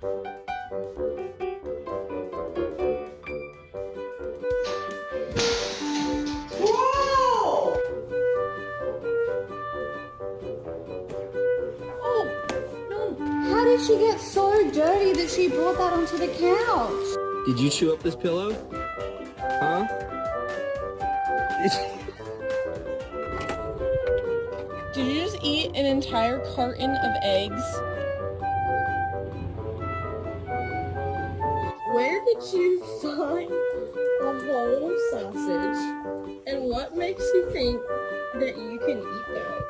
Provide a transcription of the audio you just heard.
How did she get so dirty that she brought that onto the couch? Did you chew up this pillow? Huh? Did you just eat an entire carton of eggs? Where did you find a whole sausage? And what makes you think that you can eat that?